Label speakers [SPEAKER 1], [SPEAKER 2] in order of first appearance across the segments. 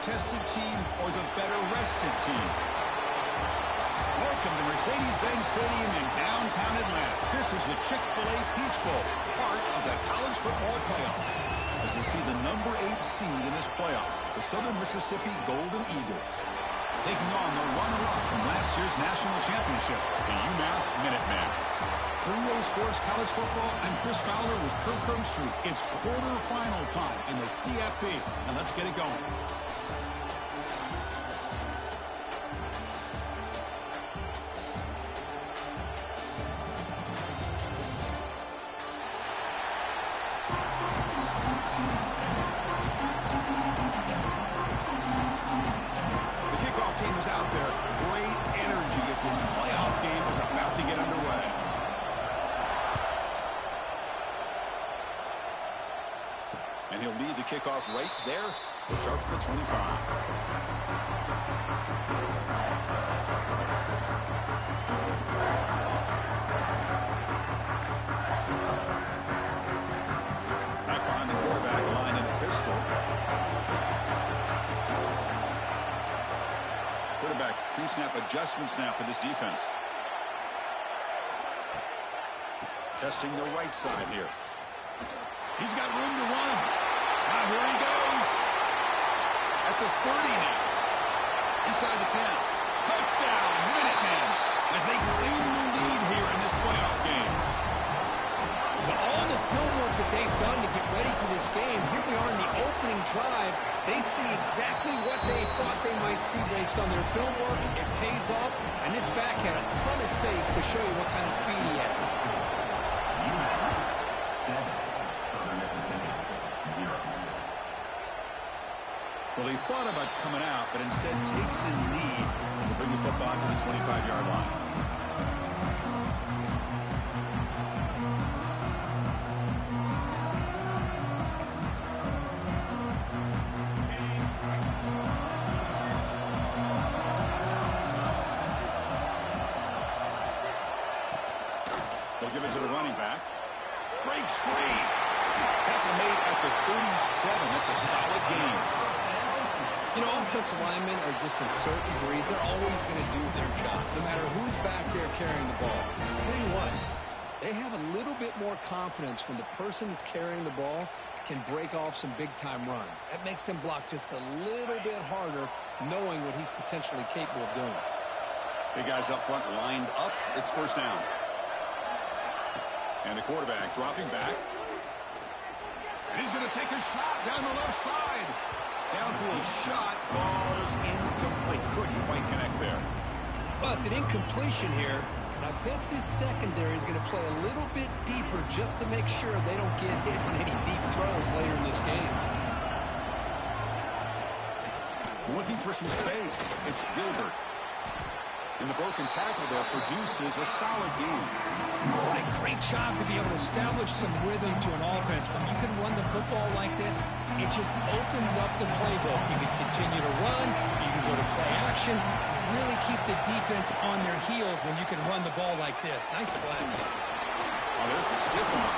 [SPEAKER 1] tested team or the better rested team? Welcome to Mercedes-Benz Stadium in downtown Atlanta. This is the Chick-fil-A Peach Bowl, part of the college football playoff. As we see the number 8 seed in this playoff, the Southern Mississippi Golden Eagles, taking on the runner-up from last year's national championship, the UMass Minutemen. Three-way sports college football. I'm Chris Fowler with Kirk Herbstreit. It's quarterfinal time in the CFP, and let's get it going. Team is out there. Great energy as this playoff game is about to get underway. And he'll lead the kickoff right there to start from the 25. Back behind the quarterback line in a pistol. Quarterback pre-snap adjustments now for this defense. Testing the right side here. He's got room to run. Now here he goes. At the 30 now. Inside the 10. Touchdown, Minutemen, as they claim the lead here in this playoff game.
[SPEAKER 2] All the film work that they've done to get ready for this game, here we are in the opening drive. They see exactly what they thought they might see based on their film work. It pays off, and this back had a ton of space to show you what kind of speed he has.
[SPEAKER 1] Well, he thought about coming out, but instead takes a knee to bring the football to the 25-yard line. They'll give it to the running back. Breaks free. Tackle made at the 37. That's a solid game.
[SPEAKER 2] You know, offensive linemen are just a certain breed. They're always going to do their job, no matter who's back there carrying the ball. I'll tell you what, they have a little bit more confidence when the person that's carrying the ball can break off some big-time runs. That makes them block just a little bit harder, knowing what he's potentially capable of doing.
[SPEAKER 1] Big guys up front lined up. It's first down. And the quarterback dropping back. And he's going to take a shot down the left side. Downfield shot falls incomplete. Couldn't quite connect there.
[SPEAKER 2] Well, it's an incompletion here. And I bet this secondary is going to play a little bit deeper just to make sure they don't get hit on any deep throws later in this game.
[SPEAKER 1] Looking for some space. It's Gilbert. And the broken tackle there produces a solid game.
[SPEAKER 2] What a great job to be able to establish some rhythm to an offense. When you can run the football like this, it just opens up the playbook. You can continue to run. You can go to play action. You really keep the defense on their heels when you can run the ball like this. Nice play.
[SPEAKER 1] Oh, there's the stiff arm.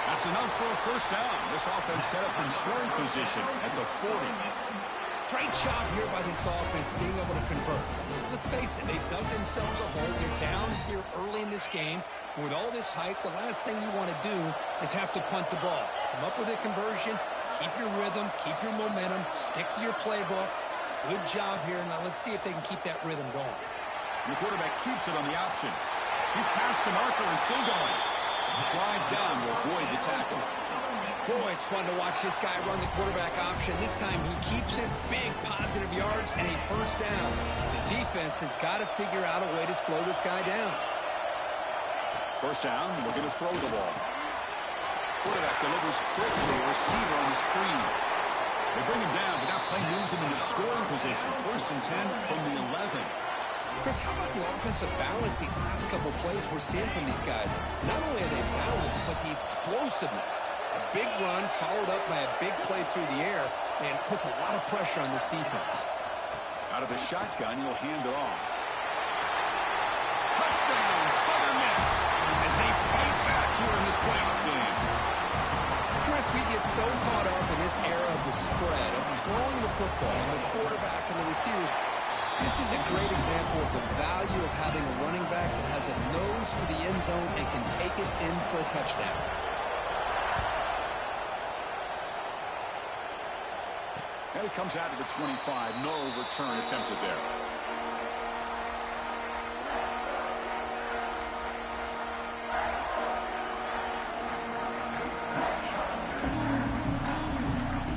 [SPEAKER 1] That's enough for a first down. This offense set up in scoring position at the 40.
[SPEAKER 2] Great job here by this offense being able to convert. Let's face it, they've dug themselves a hole. They're down here early in this game. With all this hype, the last thing you want to do is have to punt the ball. Come up with a conversion, keep your rhythm, keep your momentum, stick to your playbook. Good job here. Now let's see if they can keep that rhythm going.
[SPEAKER 1] And the quarterback keeps it on the option. He's past the marker and still going. He slides down to avoid the tackle.
[SPEAKER 2] Boy, it's fun to watch this guy run the quarterback option. This time he keeps it, big positive yards, and a first down. The defense has got to figure out a way to slow this guy down.
[SPEAKER 1] First down, looking to throw the ball. Quarterback delivers quickly, receiver on the screen. They bring him down, but that play moves him into scoring position. First and 10 from the 11.
[SPEAKER 2] Chris, how about the offensive balance these last couple plays we're seeing from these guys? Not only are they balanced, but the explosiveness. A big run followed up by a big play through the air, and puts a lot of pressure on this defense.
[SPEAKER 1] Out of the shotgun, he'll hand it off. Touchdown, Southern Miss, as they fight back here in this playoff game.
[SPEAKER 2] Chris, we get so caught up in this era of the spread, of throwing the football, the quarterback and the receivers. This is a great example of the value of having a running back that has a nose for the end zone and can take it in for a touchdown.
[SPEAKER 1] And it comes out to the 25. No return attempted there.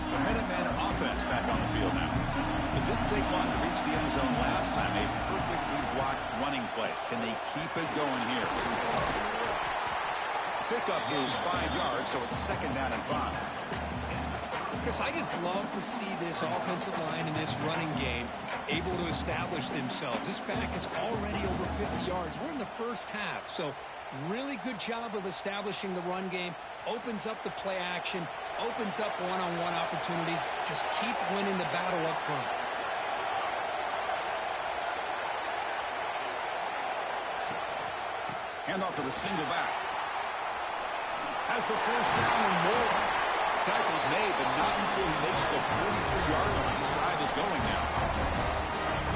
[SPEAKER 1] The Minutemen offense back on the field now. It didn't take long to reach the end zone last time. A perfectly blocked running play. Can they keep it going here? Pickup is 5 yards, so it's 2nd down and 5.
[SPEAKER 2] Chris, I just love to see this offensive line in this running game able to establish themselves. This back is already over 50 yards. We're in the first half, so really good job of establishing the run game. Opens up the play action, opens up one-on-one opportunities. Just keep winning the battle up front.
[SPEAKER 1] Hand off to the single back. Has the first down and more. Tackle's made, but not before he makes the 43-yard line. This drive is going now.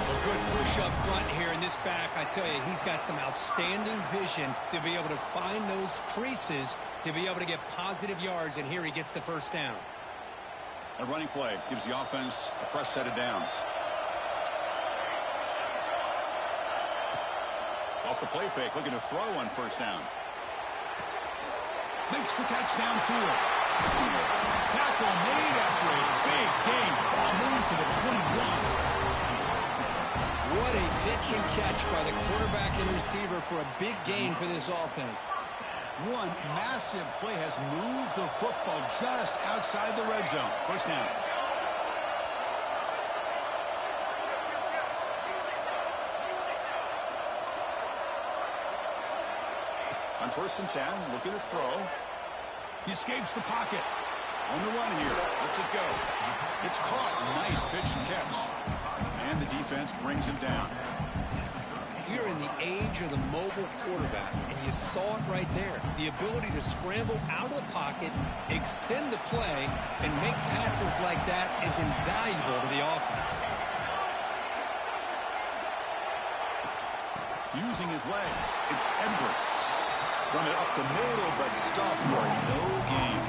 [SPEAKER 2] A good push up front here in this back. I tell you, he's got some outstanding vision to be able to find those creases, to be able to get positive yards, and here he gets the first down.
[SPEAKER 1] A running play gives the offense a fresh set of downs. Off the play fake, looking to throw on first down. Makes the catch downfield. Tackle made after a big gain. Ball moves to the 21.
[SPEAKER 2] What a pitch and catch by the quarterback and receiver for a big gain for this offense.
[SPEAKER 1] One massive play has moved the football just outside the red zone. First down. On 1st and 10, looking to throw. He escapes the pocket. On the run here. Lets it go. It's caught. Nice pitch and catch. And the defense brings him down.
[SPEAKER 2] You're in the age of the mobile quarterback, and you saw it right there. The ability to scramble out of the pocket, extend the play, and make passes like that is invaluable to the offense.
[SPEAKER 1] Using his legs, it's Edwards. Run it up the middle, but stuffed for no gain.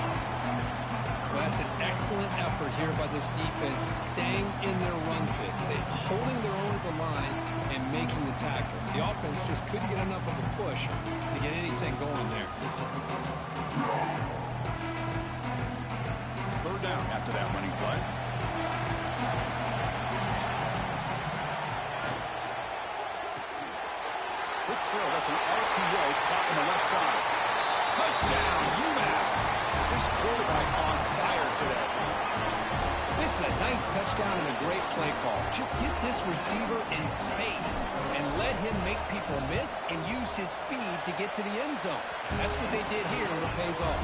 [SPEAKER 2] Well, that's an excellent effort here by this defense, staying in their run fits. They're holding their own at the line and making the tackle. The offense just couldn't get enough of a push to get anything going there.
[SPEAKER 1] 3rd down after that running play. Quick throw. That's an RPO caught on the left side. Touchdown, UMass. This quarterback on fire today.
[SPEAKER 2] This is a nice touchdown and a great play call. Just get this receiver in space and let him make people miss and use his speed to get to the end zone. That's what they did here, and it pays off.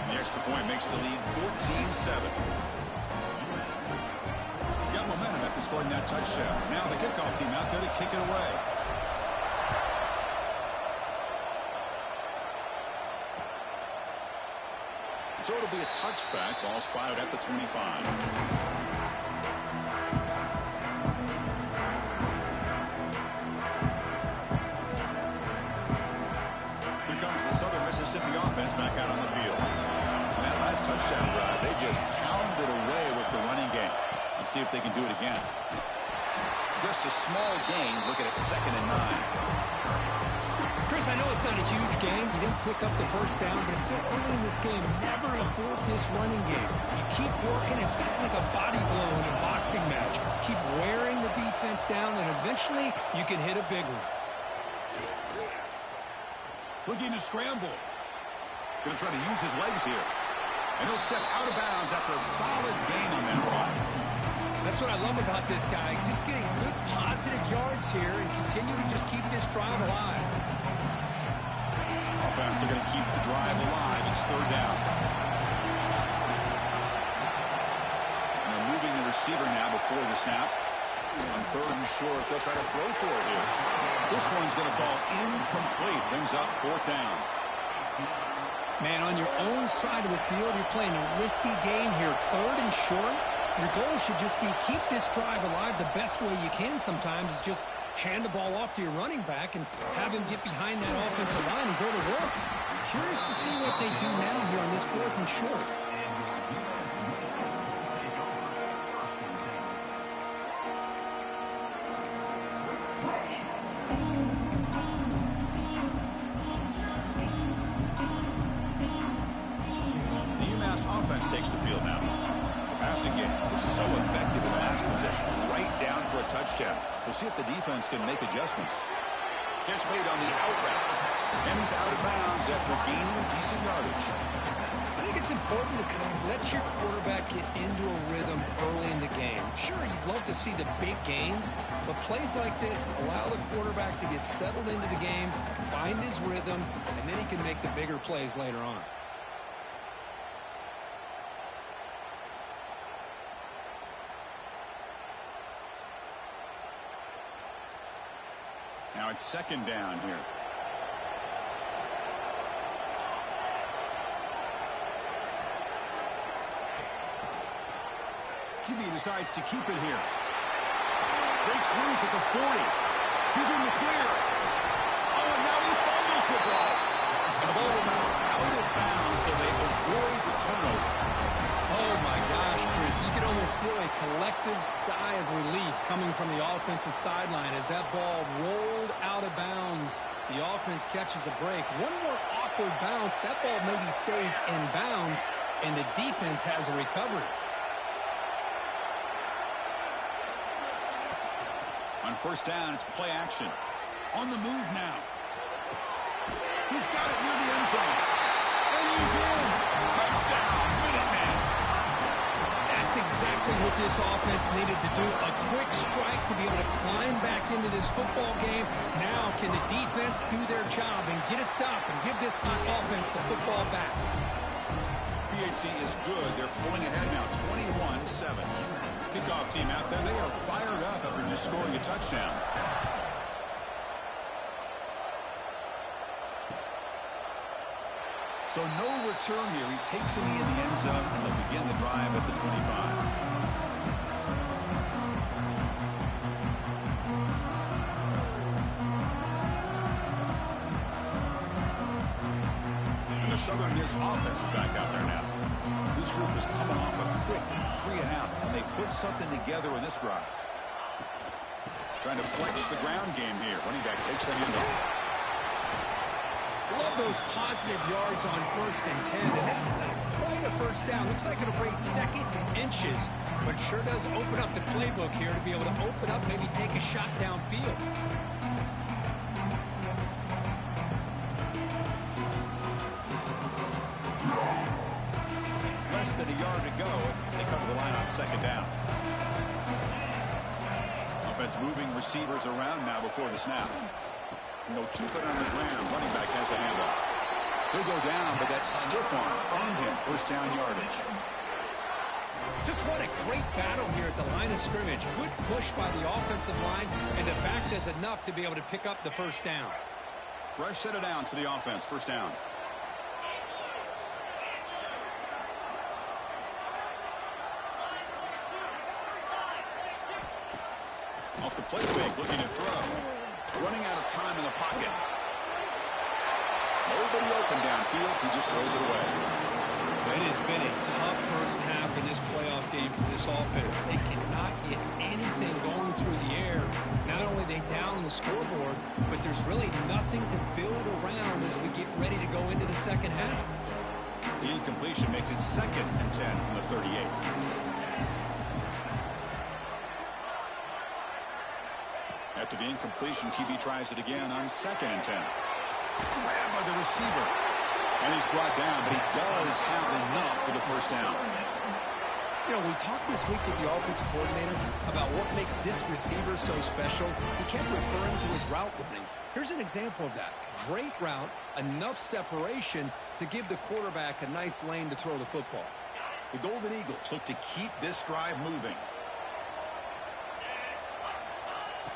[SPEAKER 1] The extra point makes the lead 14-7. Got momentum after scoring that touchdown. Now the kickoff team out there to kick it away. So it'll be a touchback. Ball spotted at the 25. Here comes the Southern Mississippi offense back out on the field. And that last touchdown drive, they just pounded away with the running game. Let's see if they can do it again. Just a small gain. Looking at 2nd and 9.
[SPEAKER 2] Chris, I know it's not a huge game. You didn't pick up the first down, but it's still early in this game. Never abort this running game. You keep working. It's kind of like a body blow in a boxing match. Keep wearing the defense down, and eventually you can hit a big one.
[SPEAKER 1] Looking to scramble. Going to try to use his legs here. And he'll step out of bounds after a solid gain on that run.
[SPEAKER 2] That's what I love about this guy. Just getting good positive yards here and continue to just keep this drive alive.
[SPEAKER 1] Offense are going to keep the drive alive. It's 3rd down. And they're moving the receiver now before the snap. On 3rd and short, they'll try to throw for it here. This one's going to fall incomplete. Brings up 4th down.
[SPEAKER 2] Man, on your own side of the field, you're playing a risky game here. 3rd and short. Your goal should just be keep this drive alive the best way you can sometimes is just hand the ball off to your running back and have him get behind that offensive line and go to work. Curious to see what they do now here on this 4th and short.
[SPEAKER 1] Offense takes the field now. The passing game was so effective in pass position, right down for a touchdown. We'll see if the defense can make adjustments. Catch made on the out route, and he's out of bounds after gaining decent yardage.
[SPEAKER 2] I think it's important to kind of let your quarterback get into a rhythm early in the game. Sure, you'd love to see the big gains, but plays like this allow the quarterback to get settled into the game, find his rhythm, and then he can make the bigger plays later on.
[SPEAKER 1] Now it's 2nd down here. QB decides to keep it here. Breaks loose at the 40. He's in the clear. Oh, and now he fumbles the ball. And the ball remains out of bounds, so they avoid the turnover.
[SPEAKER 2] Oh, my gosh, Chris. You can almost feel a collective sigh of relief coming from the offensive sideline as that ball rolled out of bounds. The offense catches a break. One more awkward bounce. That ball maybe stays in bounds, and the defense has a recovery.
[SPEAKER 1] On 1st down, it's play action. On the move now. He's got it near the end zone. And he's in. Touchdown, Minuteman.
[SPEAKER 2] That's exactly what this offense needed to do. A quick strike to be able to climb back into this football game. Now can the defense do their job and get a stop and give this hot offense the football back?
[SPEAKER 1] PHC is good. They're pulling ahead now, 21-7. Kickoff team out there. They are fired up after just scoring a touchdown. So no return here. He takes a knee in the end zone, and they'll begin the drive at the 25. And the Southern Miss offense is back out there now. This group is coming off a quick 3 and out, and they put something together in this drive. Trying to flex the ground game here. Running back takes the handoff.
[SPEAKER 2] Love those positive yards on 1st and 10, and that's not quite a 1st down. Looks like it'll bring 2nd inches, but sure does open up the playbook here to be able to open up, maybe take a shot downfield.
[SPEAKER 1] Less than a yard to go as they cover the line on 2nd down. Offense moving receivers around now before the snap. And they'll keep it on the ground. Running back has the handoff. He'll go down, but that stiff arm earned him 1st down yardage.
[SPEAKER 2] Just what a great battle here at the line of scrimmage. Good push by the offensive line, and the back does enough to be able to pick up the 1st down.
[SPEAKER 1] Fresh set of downs for the offense. 1st down. Off the play fake, looking to throw. Running out of time in the pocket. Nobody open downfield. He just throws it away.
[SPEAKER 2] It has been a tough 1st half in this playoff game for this offense. They cannot get anything going through the air. Not only are they down on the scoreboard, but there's really nothing to build around as we get ready to go into the 2nd half.
[SPEAKER 1] The incompletion makes it 2nd and 10 from the 38. After the incompletion, QB tries it again on 2nd and 10. Grabbed by the receiver. And he's brought down, but he does have enough for the 1st down.
[SPEAKER 2] You know, we talked this week with the offensive coordinator about what makes this receiver so special. He kept referring to his route running. Here's an example of that. Great route, enough separation to give the quarterback a nice lane to throw the football.
[SPEAKER 1] The Golden Eagles look to keep this drive moving.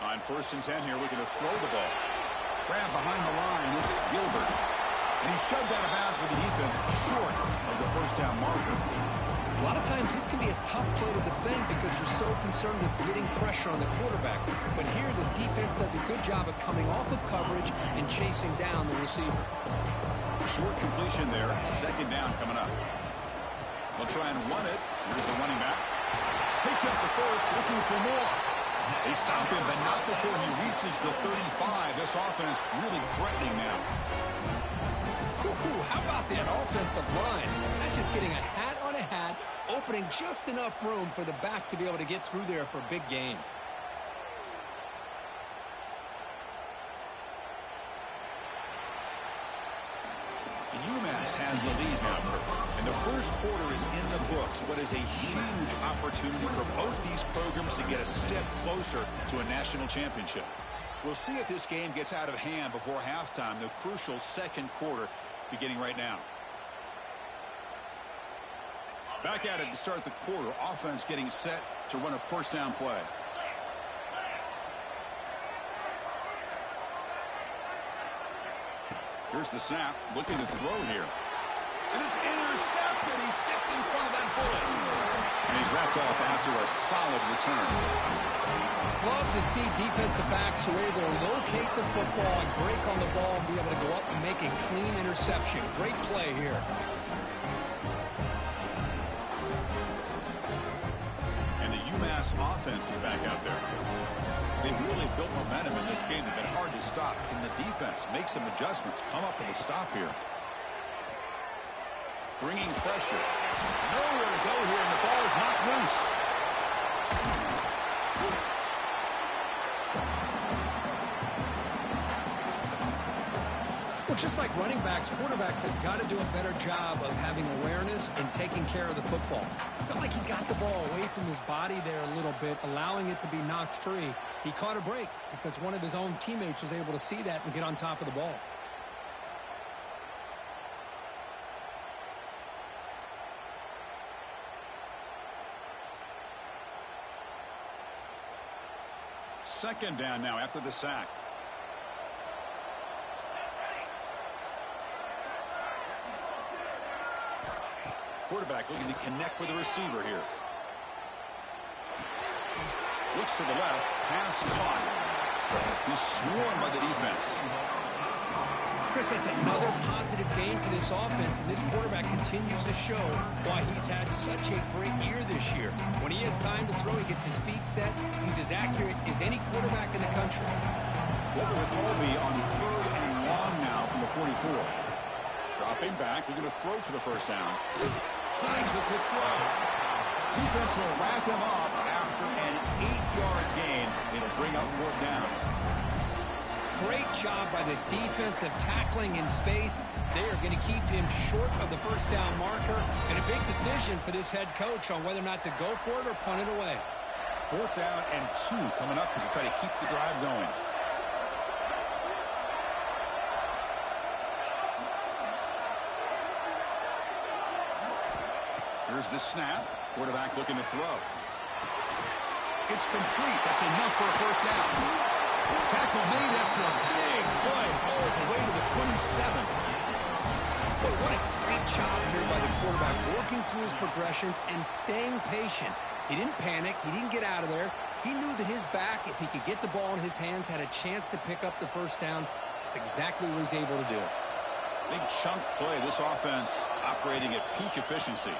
[SPEAKER 1] On 1st and 10 here, looking to throw the ball. Grab behind the line, it's Gilbert. And he shoved out of bounds with the defense short of the first down marker.
[SPEAKER 2] A lot of times this can be a tough play to defend because you're so concerned with getting pressure on the quarterback. But here the defense does a good job of coming off of coverage and chasing down the receiver.
[SPEAKER 1] Short completion there. Second down coming up. They'll try and run it. Here's the running back. Picks up the first, looking for more. They stop him, but not before he reaches the 35. This offense really threatening now.
[SPEAKER 2] Ooh, how about that offensive line? That's just getting a hat on a hat, opening just enough room for the back to be able to get through there for a big gain.
[SPEAKER 1] UMass has the lead now, and the first quarter is in the books. What is a huge opportunity for both these programs to get a step closer to a national championship. We'll see if this game gets out of hand before halftime, the crucial second quarter beginning right now. Back at it to start the quarter. Offense getting set to run a first down play. Here's the snap, looking to throw here. And it's intercepted. He stepped in front of that bullet. And he's wrapped up after a solid return.
[SPEAKER 2] Love to see defensive backs who are able to locate the football and break on the ball and be able to go up and make a clean interception. Great play here.
[SPEAKER 1] And the UMass offense is back out there. They've really built momentum in this game. They've been hard to stop. Can the defense make some adjustments, come up with a stop here? Bringing pressure. Nowhere to go here, and the ball is knocked loose.
[SPEAKER 2] Well, just like running backs, quarterbacks have got to do a better job of having awareness and taking care of the football. I felt like he got the ball away from his body there a little bit, allowing it to be knocked free. He caught a break because one of his own teammates was able to see that and get on top of the ball.
[SPEAKER 1] Second down now after the sack. Quarterback looking to connect with the receiver here. Looks to the left. Pass caught. He's swarmed by the defense.
[SPEAKER 2] Chris, that's another positive game for this offense, and this quarterback continues to show why he's had such a great year this year. When he has time to throw, he gets his feet set. He's as accurate as any quarterback in the country.
[SPEAKER 1] What will it call me on 3rd and long now from the 44? Dropping back, looking to throw for the first down. Slides the quick throw. Defense will wrap him up after an 8-yard gain. It'll bring up 4th down.
[SPEAKER 2] Great job by this defensive tackling in space. They are going to keep him short of the first down marker, and a big decision for this head coach on whether or not to go for it or punt it away.
[SPEAKER 1] 4th down and 2 coming up as they try to keep the drive going. Here's the snap. Quarterback looking to throw. It's complete. That's enough for a first down. Tackle made after a big play all the way to the 27.
[SPEAKER 2] But what a great job here by the quarterback, working through his progressions and staying patient. He didn't panic. He didn't get out of there. He knew that his back, if he could get the ball in his hands, had a chance to pick up the first down. That's exactly what he's able to do.
[SPEAKER 1] Big chunk play. This offense operating at peak efficiency.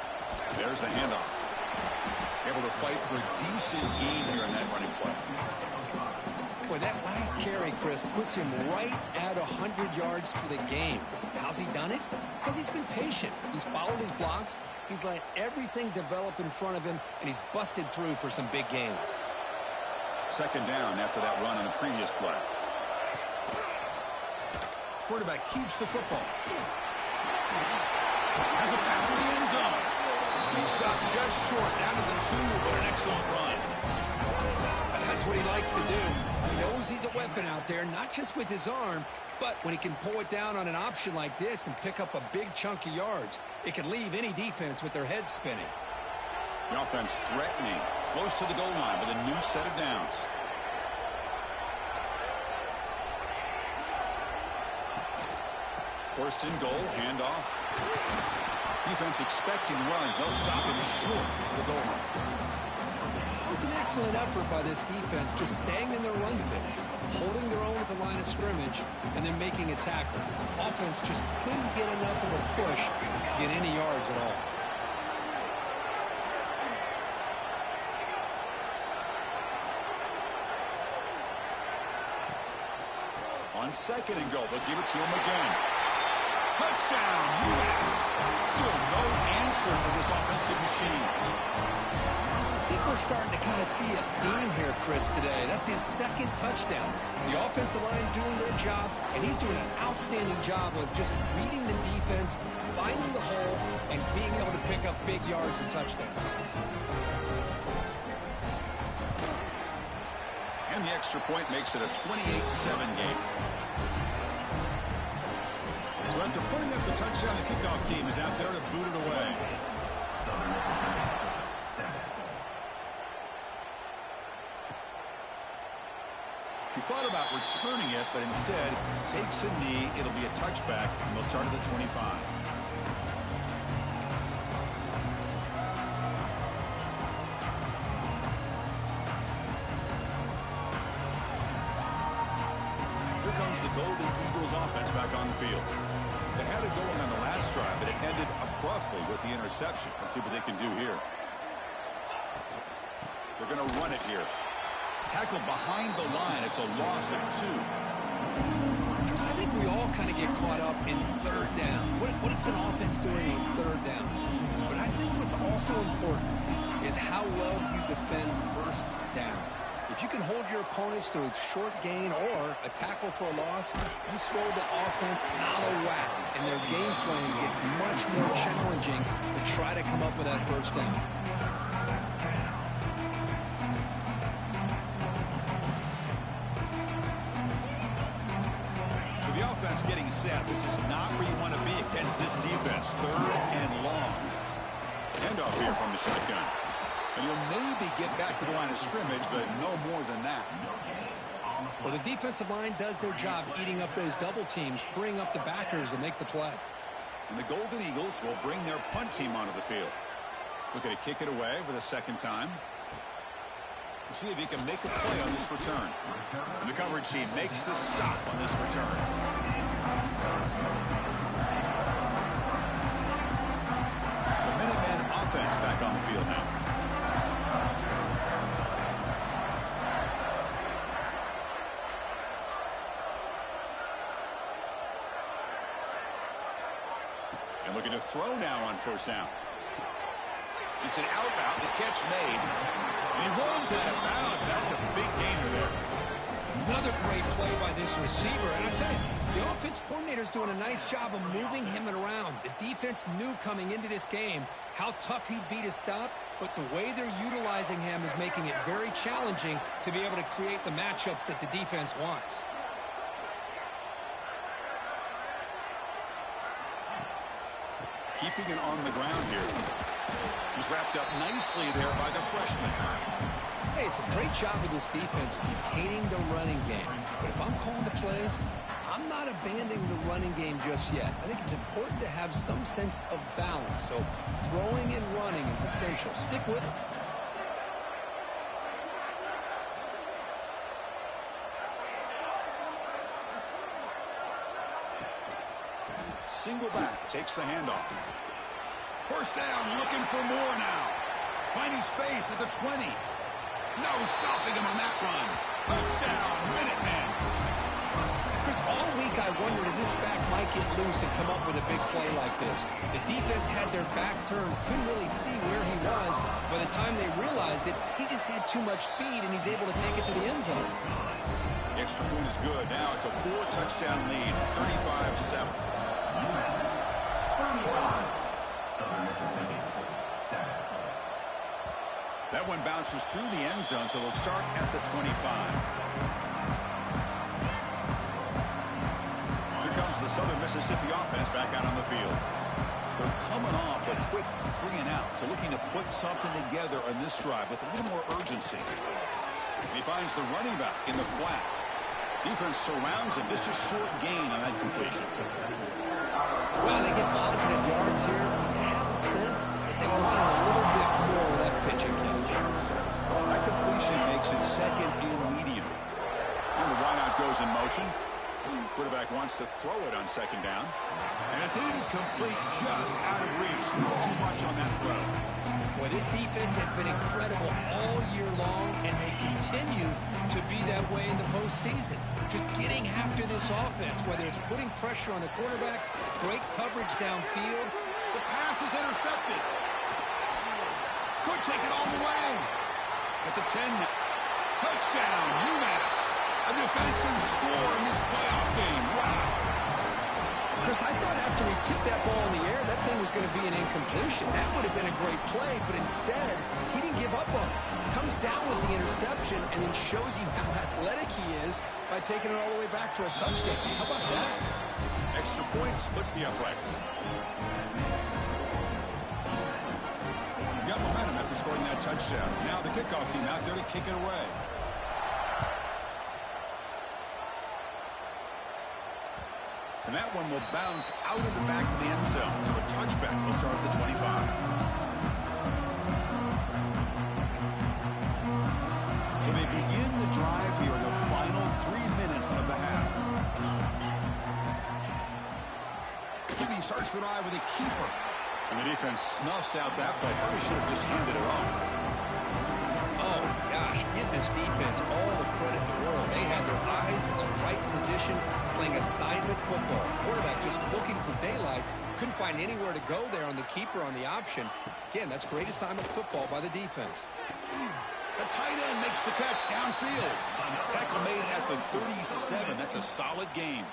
[SPEAKER 1] There's the handoff. Able to fight for a decent gain here in that running play.
[SPEAKER 2] Boy, that last carry, Chris, puts him right at 100 yards for the game. How's he done it? Because he's been patient. He's followed his blocks. He's let everything develop in front of him, and he's busted through for some big gains.
[SPEAKER 1] Second down after that run on the previous play. Quarterback keeps the football. Has it back to the end zone. He stopped just short, down to the 2, but an excellent run.
[SPEAKER 2] That's what he likes to do. He knows he's a weapon out there, not just with his arm, but when he can pull it down on an option like this and pick up a big chunk of yards, it can leave any defense with their head spinning.
[SPEAKER 1] The offense threatening, close to the goal line with a new set of downs. First and goal, handoff. Defense expecting run. They'll stop him short of the goal line.
[SPEAKER 2] It was an excellent effort by this defense, just staying in their run fix, holding their own at the line of scrimmage, and then making a tackle. Offense just couldn't get enough of a push to get any yards at all.
[SPEAKER 1] On second and goal, they'll give it to him again. Touchdown, U.S. Still no answer for this offensive machine.
[SPEAKER 2] I think we're starting to kind of see a theme here, Chris, today. That's his second touchdown. The offensive line doing their job, and he's doing an outstanding job of just reading the defense, finding the hole, and being able to pick up big yards and touchdowns.
[SPEAKER 1] And the extra point makes it a 28-7 game. So after putting up the touchdown, the kickoff team is out there to boot it away. He thought about returning it, but instead takes a knee. It'll be a touchback, and they'll start at the 25. Here comes the Golden Eagles offense back on the field. They had it going on the last drive, but it ended abruptly with the interception. Let's see what they can do here. They're going to run it here. Tackled behind the line. It's a loss of 2.
[SPEAKER 2] Chris, I think we all kind of get caught up in third down. What is an offense doing on third down? But I think what's also important is how well you defend first down. If you can hold your opponents to a short gain or a tackle for a loss, you throw the offense out of whack, and their game plan gets much more challenging to try to come up with that first down.
[SPEAKER 1] So the offense getting set. This is not where you want to be against this defense. Third and long. Handoff here from the shotgun. And you'll maybe get back to the line of scrimmage, but no more than that.
[SPEAKER 2] Well, the defensive line does their job eating up those double teams, freeing up the backers to make the play.
[SPEAKER 1] And the Golden Eagles will bring their punt team onto the field. Looking to kick it away for the second time. We'll see if he can make a play on this return. And the coverage team makes the stop on this return. The Minutemen offense back on the field now. And looking to throw now on first down. It's an out-route, the catch made. And he rolls out of bounds. That's a big gainer there.
[SPEAKER 2] Another great play by this receiver. And I tell you, the offense coordinator's doing a nice job of moving him around. The defense knew coming into this game how tough he'd be to stop, but the way they're utilizing him is making it very challenging to be able to create the matchups that the defense wants.
[SPEAKER 1] Keeping it on the ground here. He's wrapped up nicely there by the freshman.
[SPEAKER 2] Hey, it's a great job of this defense containing the running game. But if I'm calling the plays, I'm not abandoning the running game just yet. I think it's important to have some sense of balance. So throwing and running is essential. Stick with it.
[SPEAKER 1] Single back, takes the handoff. First down, looking for more now. Finding space at the 20. No stopping him on that run. Touchdown, Minutemen.
[SPEAKER 2] Chris, all week I wondered if this back might get loose and come up with a big play like this. The defense had their back turned, couldn't really see where he was. By the time they realized it, he just had too much speed, and he's able to take it to the end zone.
[SPEAKER 1] The extra point is good. Now it's a 4-touchdown lead, 35-7. That one bounces through the end zone, so they'll start at the 25. Here comes the Southern Mississippi offense back out on the field. They're coming off a quick 3-and-out, so looking to put something together on this drive with a little more urgency. And he finds the running back in the flat. Defense surrounds him. Just a short gain on that completion.
[SPEAKER 2] Well, they get positive yards here. You have a sense that they wanted a little bit more of that pitch and catch.
[SPEAKER 1] That completion makes it second and medium. And the wideout goes in motion. The quarterback wants to throw it on second down. And it's incomplete, just out of reach. Not too much on that throw.
[SPEAKER 2] Well, this defense has been incredible all year long, and they continue to be that way in the postseason. Just getting after this offense, whether it's putting pressure on the quarterback, great coverage downfield.
[SPEAKER 1] The pass is intercepted. Could take it all the way. At the 10. Touchdown, UMass. A defensive score in this playoff game. Wow.
[SPEAKER 2] Chris, I thought after he tipped that ball in the air, that thing was going to be an incompletion. That would have been a great play, but instead, he didn't give up on it. Comes down with the interception and then shows you how athletic he is by taking it all the way back for a touchdown. How about that?
[SPEAKER 1] Extra point splits the uprights. Got momentum after scoring that touchdown. Now the kickoff team out there to kick it away. And that one will bounce out of the back of the end zone. So a touchback will start at the 25. So they begin the drive here in the final 3 minutes of the half. Gibby starts the drive with a keeper. And the defense snuffs out that play. Probably should have just handed it off.
[SPEAKER 2] Oh, gosh, give this defense all the credit in the world. They had their eyes in the right position, playing assignment football. Quarterback just looking for daylight. Couldn't find anywhere to go there on the keeper on the option. Again, that's great assignment football by the defense.
[SPEAKER 1] The tight end makes the catch downfield. Tackle made at the 37. That's a solid game.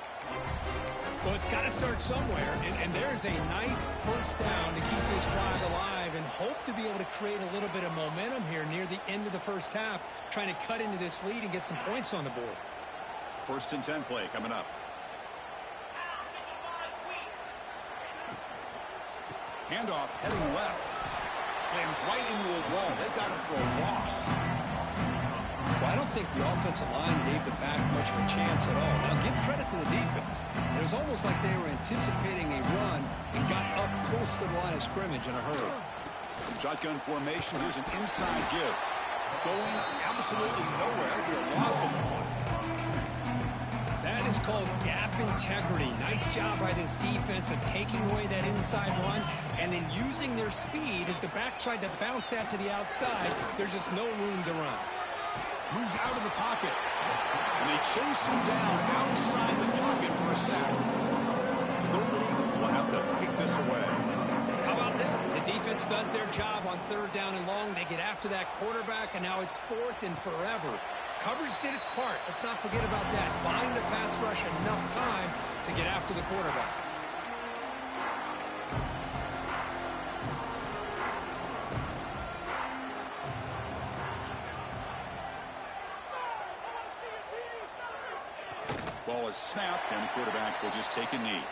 [SPEAKER 2] Well, it's got to start somewhere, and there's a nice first down to keep this drive alive and hope to be able to create a little bit of momentum here near the end of the first half, trying to cut into this lead and get some points on the board.
[SPEAKER 1] First and 10 play coming up. Handoff heading left. Slams right into a wall. They got him for a loss.
[SPEAKER 2] Well, I don't think the offensive line gave the back much of a chance at all. Now, give credit to the defense. It was almost like they were anticipating a run and got up close to the line of scrimmage in a hurry.
[SPEAKER 1] Shotgun formation. Here's an inside give. Going absolutely nowhere. That'll be a loss on the play.
[SPEAKER 2] That is called gap integrity. Nice job by this defense of taking away that inside run and then using their speed as the back tried to bounce that to the outside. There's just no room to run.
[SPEAKER 1] Moves out of the pocket. And they chase him down outside the pocket for a sack. The Golden Eagles will have to kick this away.
[SPEAKER 2] How about that? The defense does their job on third down and long. They get after that quarterback, and now it's fourth and forever. Coverage did its part. Let's not forget about that. Buying the pass rush enough time to get after the quarterback.
[SPEAKER 1] Ball is snapped, and the quarterback will just take a knee.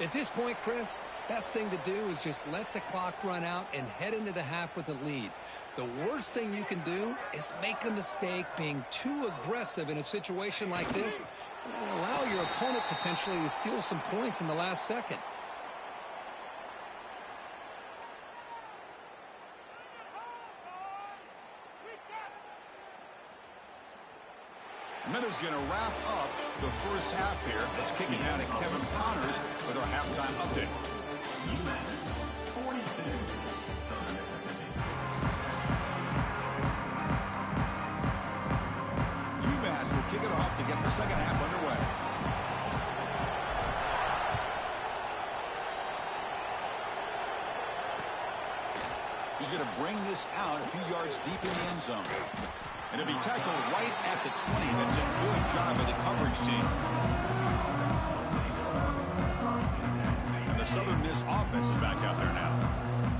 [SPEAKER 2] At this point, Chris, best thing to do is just let the clock run out and head into the half with a lead. The worst thing you can do is make a mistake being too aggressive in a situation like this and allow your opponent potentially to steal some points in the last second.
[SPEAKER 1] Miller's going to wrap up the first half here. Let's kick it down to Kevin Connors with our halftime update. UMass will kick it off to get the second half underway. He's going to bring this out a few yards deep in the end zone. And it'll be tackled right at the 20. That's a good job of the coverage team. And the Southern Miss offense is back out there now.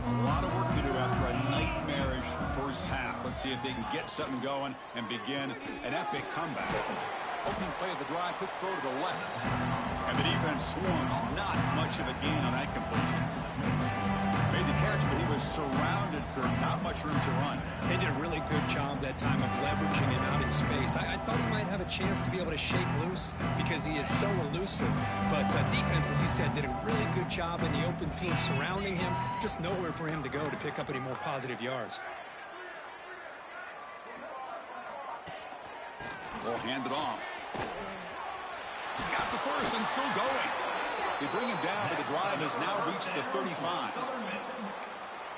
[SPEAKER 1] A lot of work to do after a nightmarish first half. Let's see if they can get something going and begin an epic comeback. Opening play of the drive, quick throw to the left. And the defense swarms. Not much of a gain on that completion. Made the catch, but he was surrounded, Kurt. Not much room to run.
[SPEAKER 2] They did a really good job that time of leveraging him out in space. I thought he might have a chance to be able to shake loose because he is so elusive. But defense, as you said, did a really good job in the open field surrounding him. Just nowhere for him to go to pick up any more positive yards.
[SPEAKER 1] Ball handed off. He's got the first and still going. They bring him down, but the drive has now reached the 35.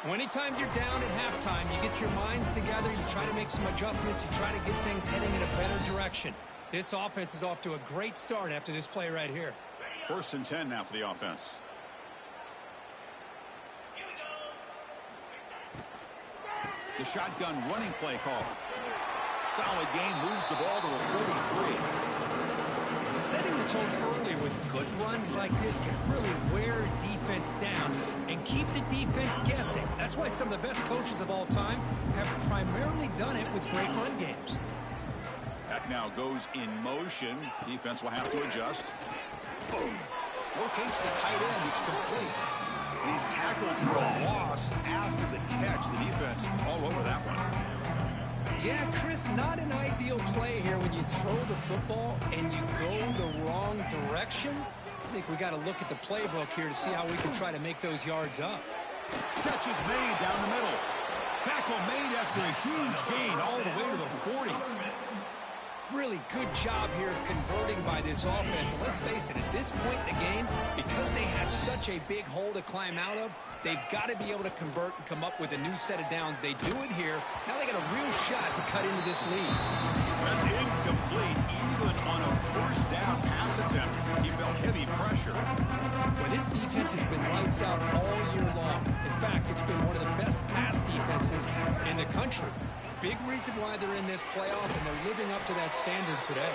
[SPEAKER 2] Well, anytime you're down at halftime, you get your minds together, you try to make some adjustments, you try to get things heading in a better direction. This offense is off to a great start after this play right here.
[SPEAKER 1] 1st and 10 now for the offense. The shotgun running play call. Solid gain, moves the ball to the 43.
[SPEAKER 2] Setting the tone early with good runs like this can really wear defense down and keep the defense guessing. That's why some of the best coaches of all time have primarily done it with great run games.
[SPEAKER 1] That now goes in motion. Defense will have to adjust. Boom. Locates the tight end. It's complete. And he's tackled for a loss after the catch. The defense all over that one.
[SPEAKER 2] Yeah, Chris, not an ideal play here when you throw the football and you go the wrong direction. I think we got to look at the playbook here to see how we can try to make those yards up.
[SPEAKER 1] Catch is made down the middle. Tackle made after a huge gain all the way to the 40.
[SPEAKER 2] Really good job here of converting by this offense. And let's face it, at this point in the game, because they have such a big hole to climb out of, they've got to be able to convert and come up with a new set of downs. They do it here. Now they got a real shot to cut into this lead.
[SPEAKER 1] That's incomplete. Even on a 1st down pass attempt, he felt heavy pressure.
[SPEAKER 2] Well, this defense has been lights out all year long. In fact, it's been one of the best pass defenses in the country. Big reason why they're in this playoff, and they're living up to that standard today.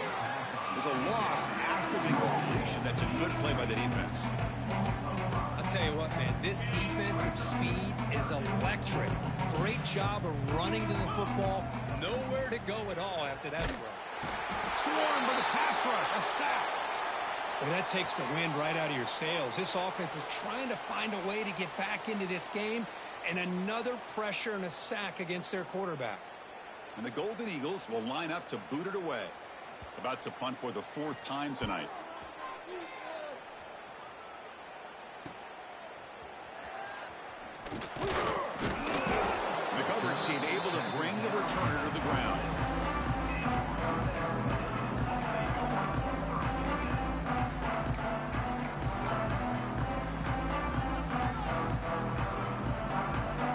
[SPEAKER 1] There's a loss after the completion. That's a good play by the defense.
[SPEAKER 2] I'll tell you what, man, this defensive speed is electric. Great job of running to the football. Nowhere to go at all after that throw.
[SPEAKER 1] Swarmed by the pass rush, a sack.
[SPEAKER 2] Well, that takes the wind right out of your sails. This offense is trying to find a way to get back into this game, and another pressure and a sack against their quarterback.
[SPEAKER 1] And the Golden Eagles will line up to boot it away. About to punt for the 4th time tonight. The coverage team able to bring the returner to the ground.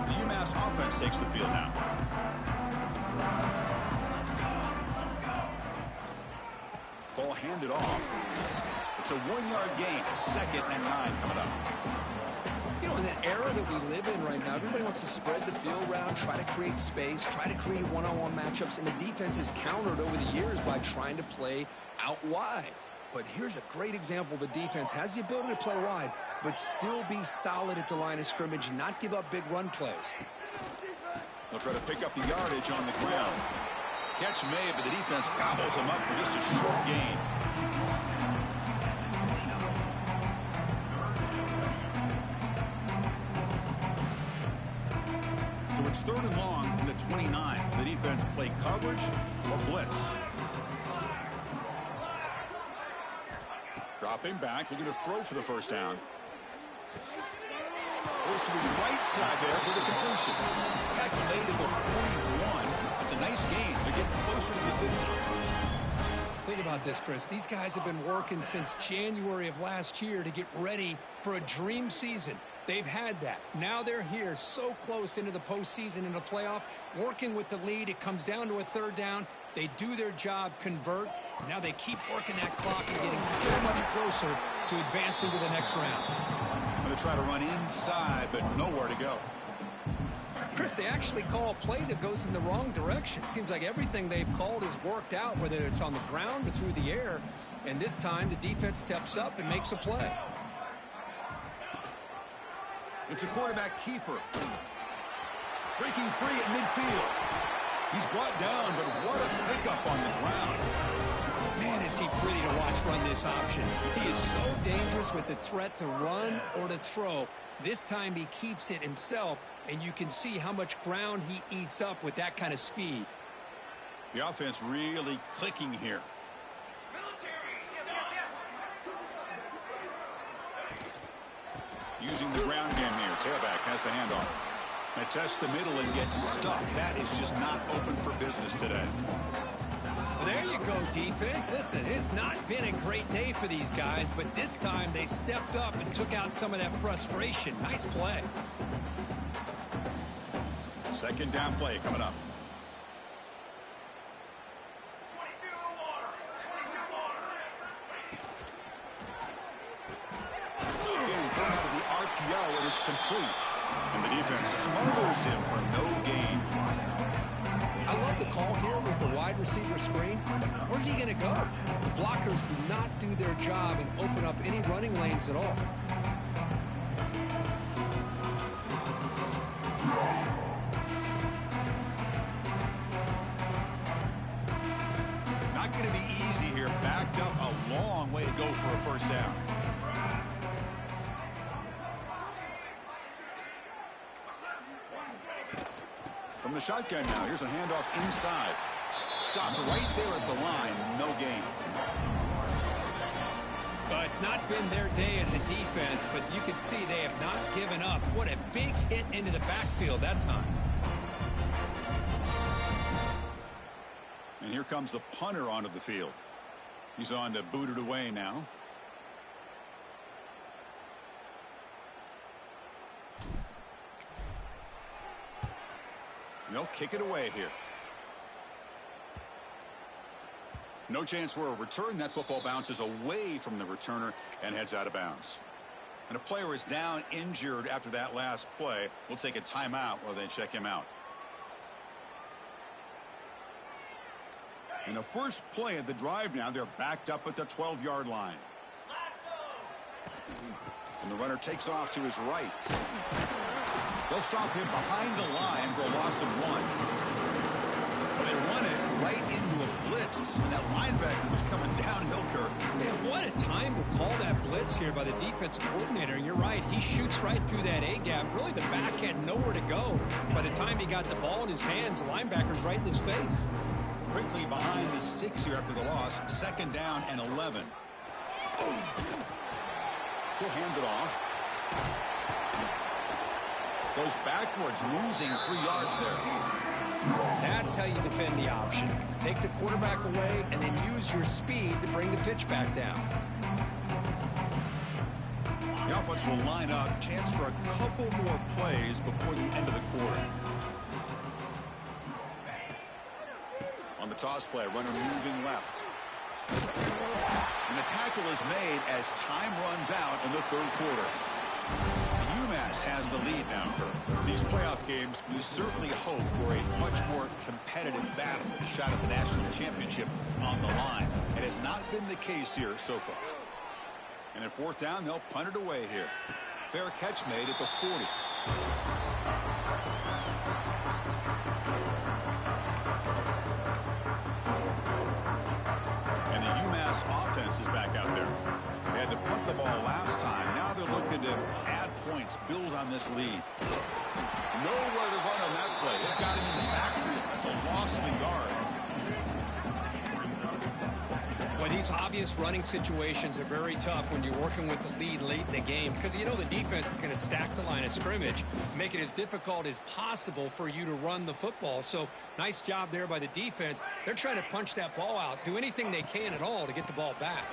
[SPEAKER 1] The UMass offense takes the field now. Ball handed off. It's a 1-yard gain. 2nd and 9 coming up.
[SPEAKER 2] You know, in that era that we live in right now, everybody wants to spread the field around, try to create space, try to create one-on-one matchups, and the defense is countered over the years by trying to play out wide. But here's a great example. The defense has the ability to play wide, but still be solid at the line of scrimmage, not give up big run plays.
[SPEAKER 1] They'll try to pick up the yardage on the ground. Catch made, but the defense gobbles him up for just a short gain. So it's 3rd and long from the 29. The defense play coverage or blitz. Dropping back, looking to throw for the 1st down. Goes to his right side there for the completion. Tackle made at the 41. It's a nice gain. They're getting closer to the 50.
[SPEAKER 2] Think about this, Chris. These guys have been working since January of last year to get ready for a dream season. They've had that. Now they're here so close into the postseason and the playoff, working with the lead. It comes down to a 3rd down. They do their job, convert. Now they keep working that clock and getting so much closer to advancing to the next round.
[SPEAKER 1] Going to try to run inside, but nowhere to go.
[SPEAKER 2] Chris, they actually call a play that goes in the wrong direction. Seems like everything they've called has worked out, whether it's on the ground or through the air. And this time, the defense steps up and makes a play.
[SPEAKER 1] It's a quarterback keeper. Breaking free at midfield. He's brought down, but what a pickup on the ground.
[SPEAKER 2] Man, is he pretty to watch run this option. He is so dangerous with the threat to run or to throw. This time he keeps it himself, and you can see how much ground he eats up with that kind of speed.
[SPEAKER 1] The offense really clicking here. Using the ground game here. Tailback has the handoff. They test the middle and gets stuffed. That is just not open for business today.
[SPEAKER 2] Well, there you go, defense. Listen, it's not been a great day for these guys, but this time they stepped up and took out some of that frustration. Nice play.
[SPEAKER 1] Second down play coming up. Getting thrown out of the RPO, and it's complete. And the defense smothers him for no gain.
[SPEAKER 2] I love the call here with the wide receiver screen. Where's he going to go? The blockers do not do their job and open up any running lanes at all.
[SPEAKER 1] Not going to be easy here. Backed up a long way to go for a first down. From the shotgun now, here's a handoff inside. Stop right there at the line, no gain.
[SPEAKER 2] Well, it's not been their day as a defense, but you can see they have not given up. What a big hit into the backfield that time.
[SPEAKER 1] And here comes the punter onto the field. He's on to boot it away now. They'll kick it away here. No chance for a return. That football bounces away from the returner and heads out of bounds. And a player is down injured after that last play. We'll take a timeout while they check him out. In the first play of the drive now, they're backed up at the 12-yard line. And the runner takes off to his right. They'll stop him behind the line for a loss of 1. But they run it right into a blitz. And that linebacker was coming downhill, Kirk.
[SPEAKER 2] Man, what a time to call that blitz here by the defensive coordinator. And you're right, he shoots right through that A-gap. Really, the back had nowhere to go. By the time he got the ball in his hands, the linebacker's right in his face.
[SPEAKER 1] Quickly behind the sticks here after the loss. Second down and 11. He'll hand it off. Goes backwards, losing 3 yards there.
[SPEAKER 2] That's how you defend the option. Take the quarterback away and then use your speed to bring the pitch back down.
[SPEAKER 1] The offense will line up. Chance for a couple more plays before the end of the quarter. On the toss play, runner moving left. And the tackle is made as time runs out in the third quarter. UMass has the lead now. These playoff games, we certainly hope for a much more competitive battle. A shot at the national championship on the line. It has not been the case here so far. And at fourth down, they'll punt it away here. Fair catch made at the 40. And the UMass offense is back out there. They had to punt the ball last time. Now they're looking to add points, build on this lead. Nowhere to run on that play. They've got him in the backfield. That's a loss of a yard.
[SPEAKER 2] Boy, these obvious running situations are very tough when you're working with the lead late in the game because you know the defense is going to stack the line of scrimmage, make it as difficult as possible for you to run the football. So nice job there by the defense. They're trying to punch that ball out, do anything they can at all to get the ball back.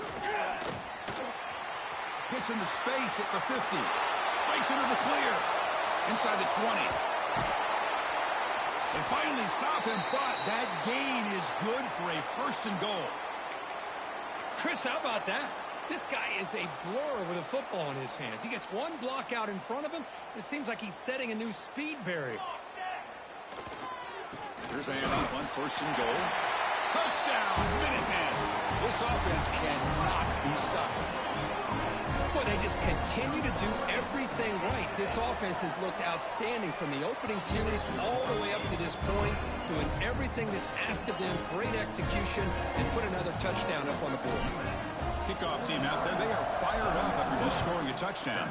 [SPEAKER 1] Gets into space at the 50. Breaks into the clear. Inside the 20. They finally stop him, but that gain is good for a first and goal.
[SPEAKER 2] Chris, how about that? This guy is a blur with a football in his hands. He gets one block out in front of him. It seems like he's setting a new speed barrier.
[SPEAKER 1] Here's a handoff on first and goal. Touchdown, Minutemen. This offense cannot be stopped.
[SPEAKER 2] Boy, they just continue to do everything right. This offense has looked outstanding from the opening series all the way up to this point, doing everything that's asked of them, great execution, and put another touchdown up on the board.
[SPEAKER 1] Kickoff team out there, they are fired up after just scoring a touchdown.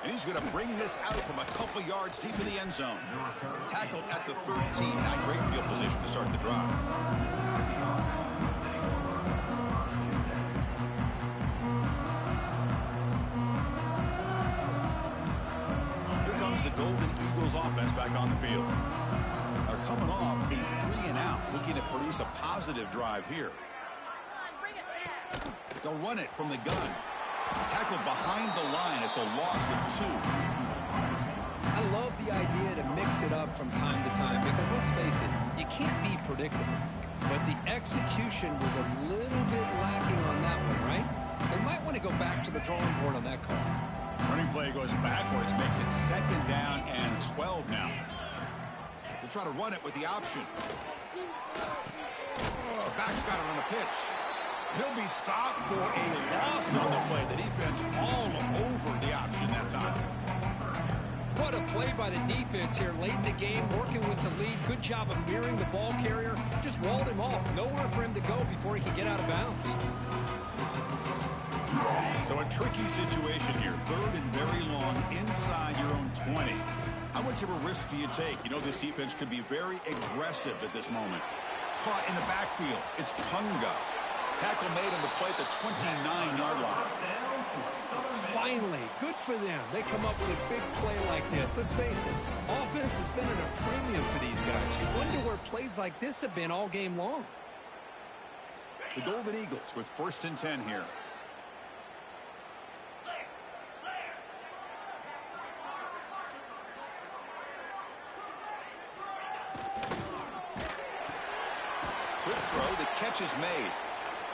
[SPEAKER 1] And he's going to bring this out from a couple yards deep in the end zone. Tackled at the 13. Not great field position to start the drive. Here comes the Golden Eagles offense back on the field. They're coming off a 3-and-out, looking to produce a positive drive here. They'll run it from the gun. Tackled behind the line. It's a loss of 2.
[SPEAKER 2] I love the idea to mix it up from time to time because, let's face it, you can't be predictable. But the execution was a little bit lacking on that one, right? They might want to go back to the drawing board on that call.
[SPEAKER 1] Running play goes backwards, makes it 2nd down and 12 now. We'll try to run it with the option. The back's got it on the pitch. He'll be stopped for a loss on the play. The defense all over the option that time.
[SPEAKER 2] What a play by the defense here late in the game, working with the lead. Good job of mirroring the ball carrier. Just walled him off. Nowhere for him to go before he could get out of bounds.
[SPEAKER 1] So a tricky situation here. 3rd and very long inside your own 20. How much of a risk do you take? You know this defense could be very aggressive at this moment. Caught in the backfield. It's Punga. Tackle made on the play at the 29-yard line.
[SPEAKER 2] Finally, good for them. They come up with a big play like this. Let's face it, offense has been at a premium for these guys. You wonder where plays like this have been all game long.
[SPEAKER 1] The Golden Eagles with 1st and 10 here. Quick throw. The catch is made.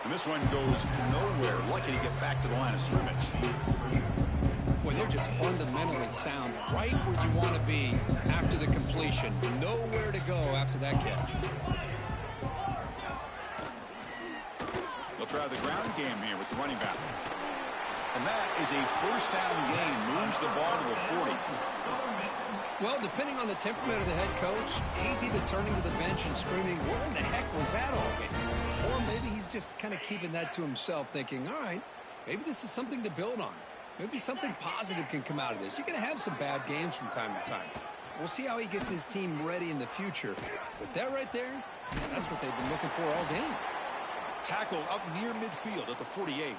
[SPEAKER 1] And this one goes nowhere. Lucky to get back to the line of scrimmage.
[SPEAKER 2] Boy, they're just fundamentally sound. Right where you want to be after the completion. Nowhere to go after that catch.
[SPEAKER 1] They'll try the ground game here with the running back. And that is a 1st down gain. Moves the ball to the 40.
[SPEAKER 2] Well, depending on the temperament of the head coach, he's either turning to the bench and screaming, where in the heck was that all game? Or maybe he's just kind of keeping that to himself, thinking, all right, maybe this is something to build on. Maybe something positive can come out of this. You're going to have some bad games from time to time. We'll see how he gets his team ready in the future. But that right there, that's what they've been looking for all game.
[SPEAKER 1] Tackle up near midfield at the 48.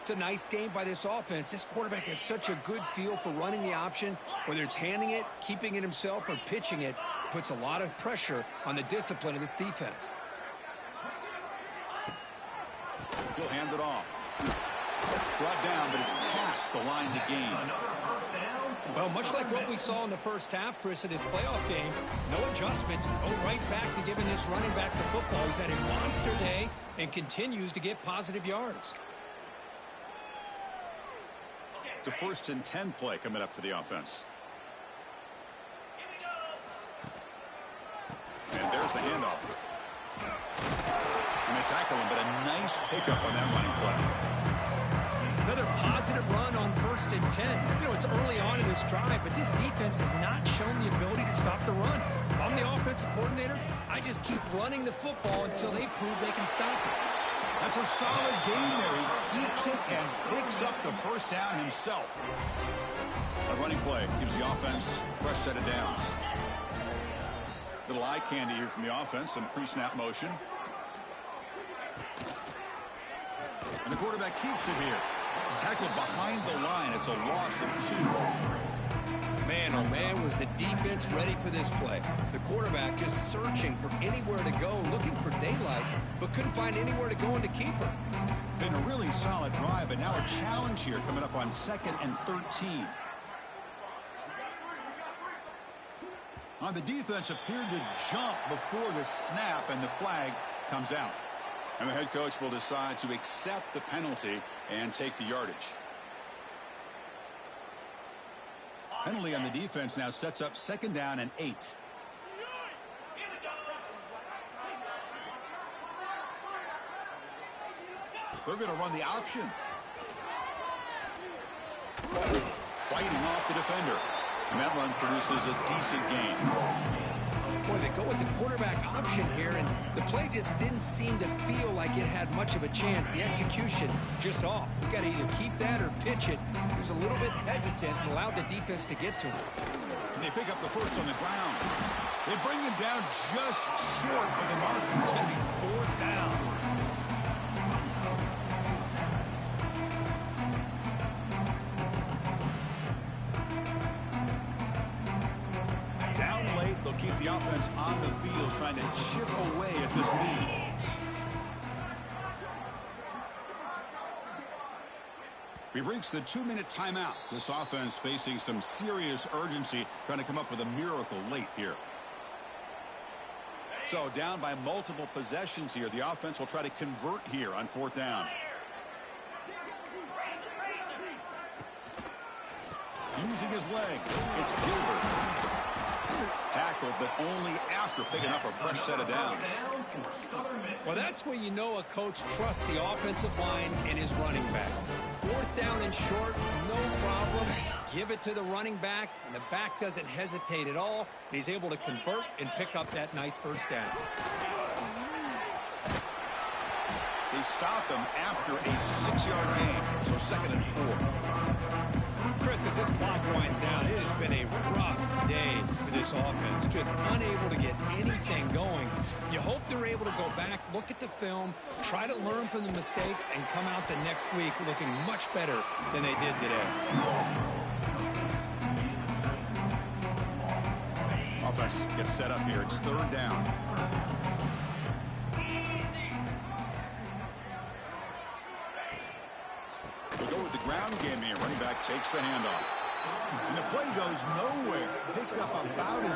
[SPEAKER 2] It's a nice game by this offense. This quarterback has such a good feel for running the option. Whether it's handing it, keeping it himself, or pitching it, puts a lot of pressure on the discipline of this defense.
[SPEAKER 1] He'll hand it off. Brought down, but it's past the line to gain.
[SPEAKER 2] Well, much like what we saw in the first half, Chris, in this playoff game, no adjustments. Go right back to giving this running back the football. He's had a monster day and continues to get positive yards.
[SPEAKER 1] It's a 1st and 10 play coming up for the offense. And there's the handoff. And they tackle him, but a nice pickup on that running play.
[SPEAKER 2] Another positive run on 1st and 10. You know, it's early on in this drive, but this defense has not shown the ability to stop the run. If I'm the offensive coordinator, I just keep running the football until they prove they can stop it.
[SPEAKER 1] That's a solid gain there. He keeps it and picks up the 1st down himself. A running play gives the offense a fresh set of downs. Little eye candy here from the offense, some pre-snap motion. And the quarterback keeps it here. Tackled behind the line. It's a loss of 2.
[SPEAKER 2] Man, oh man, was the defense ready for this play. The quarterback just searching for anywhere to go, looking for daylight, but couldn't find anywhere to go into keeper.
[SPEAKER 1] Been a really solid drive, but now a challenge here coming up on 2nd and 13. The defense appeared to jump before the snap, and the flag comes out. And the head coach will decide to accept the penalty and take the yardage. Penalty on the defense now sets up 2nd down and 8. They're going to run the option. Fighting off the defender. And that run produces a decent gain.
[SPEAKER 2] Boy, they go with the quarterback option here, and the play just didn't seem to feel like it had much of a chance. The execution just off. You got to either keep that or pitch it. He was a little bit hesitant and allowed the defense to get to him.
[SPEAKER 1] And they pick up the first on the ground. They bring him down just short of the mark. It's going to be 4th down. Down late, they'll keep the offense on the field, trying to chip away at this lead. We've reached the 2-minute timeout. This offense facing some serious urgency, trying to come up with a miracle late here. So down by multiple possessions here. The offense will try to convert here on 4th down. Using his leg, it's Gilbert. Tackled, but only after picking up a fresh set of downs.
[SPEAKER 2] Well, that's where you know a coach trusts the offensive line and his running back. 4th down and short, no problem. Give it to the running back, and the back doesn't hesitate at all. He's able to convert and pick up that nice first down.
[SPEAKER 1] They stop him after a 6-yard gain, so 2nd and 4.
[SPEAKER 2] Chris, as this clock winds down, it has been a rough day for this offense. Just unable to get anything going. You hope they're able to go back, look at the film, try to learn from the mistakes, and come out the next week looking much better than they did today.
[SPEAKER 1] Offense gets set up here. It's 3rd down. We'll go with the ground game here. Running back takes the handoff. And the play goes nowhere. Picked up about a